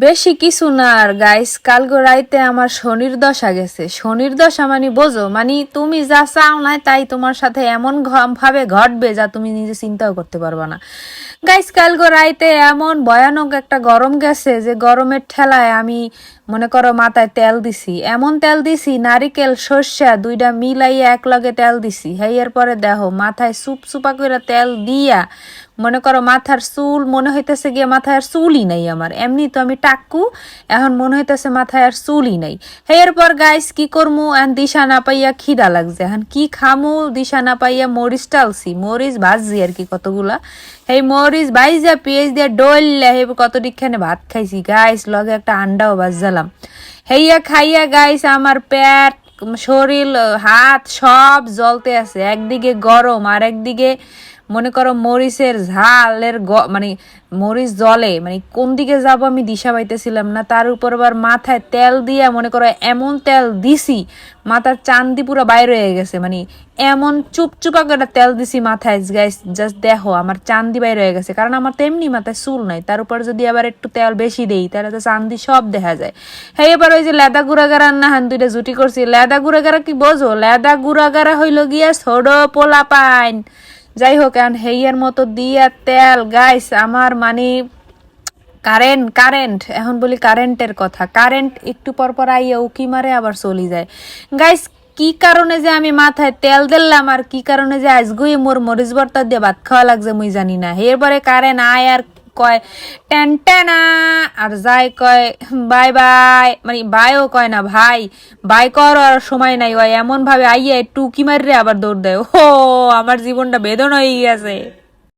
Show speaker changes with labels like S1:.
S1: বেশি কিছু না আর গাইস, কালকে রাইতে আমার শনির দশা গেছে। শনির দশা মানে বোঝো, মানে তুমি যা চাও না তাই তোমার সাথে এমন ভাবে ঘটবে যা তুমি নিজে চিন্তাও করতে পারবা না। গাইস কালকে রাইতে এমন ভয়ানক একটা গরম গেছে যে গরমের ঠেলায় আমি মনে করো মাথায় তেল দিছি, এমন তেল দিছি নারিকেল সর্ষা দুইটা মিলাইয়া এক লগে তেল দিছি। এর পরে দেখো মাথায় সুপা করে তেল দিয়া মনে করো মাথার চুল মনে হইতেছে গিয়ে মাথায় আর চুলই নাই আমার, এমনি তো আমি টাক্কু, এখন মনে হইতেছে মাথায় আর চুলই নাই। এরপর গাইস কি করমু, এখন দিশা না পাইয়া খিদা লাগছে, এখন কি খামু দিশা না পাইয়া মরিচ টালছি, মরিচ ভাজছি আর কি কতগুলা। মরিচ ভাইজা পেঁয়াজ দিয়ে ডললে কত দিকখানে ভাত খাইছি গাইস, লগে একটা আন্ডাও ভাজালাম। খাইয়া গাইস আমার পেট শরীর হাত সব জ্বলতে আছে, একদিকে গরম আর একদিকে মনে করো মরিচের ঝালের মানে মরিচ জলে, মানে কোন দিকে যাব আমি দিশা পাইতেছিলাম না। তার উপর আবার মাথায় তেল দিয়া মনে করো এমন তেল দিছি মাথার চান্দি পুরো বাইরে হয়ে গেছে, মানে এমন চুপচুপা করে তেল দিছি মাথায় গাইস, জাস্ট দেখো আমার চান্দি বাইরে হয়ে গেছে, কারণ আমার তো এমনি মাথায় চুল নাই, তার উপর যদি আবার একটু তেল বেশি দেই তাহলে তো চান্দি সব দেখা যায়। এবার ওই যে লেদা গুড়াগাড়া না হান দুইটা জুটি করছি, লেদা গুড়াগাড়া কি বোঝো, লেদা গুড়াগাড়া হইল গিয়া ছোট পোলা পাইন। যাই হোক এখন হেইয়ার মতো দিয়া তেল গাইস আমার মানে কারেন্ট এখন বলি কারেন্টের কথা, কারেন্ট একটু পর পর আইয়া উকি মারে আবার চলি যায়। গাইস কি কারণে যে আমি মাথায় তেল দিলাম আর কি কারণে যে আজগুই মোর মরিচ ভর্তা দিয়ে ভাত খাওয়া লাগছে মুই জানি না। এরপরে কারেন্ট আয় আর কয় টেন টেনা আর যাই কয় বাই বাই, মানে বাইও কয় না ভাই, বাই করার সময় নাই, ওই এমন ভাবে আইয়া একটু উকি মাররে আবার দৌড় দেয়। ও আমার জীবনটা বেদনা হয়ে গেছে।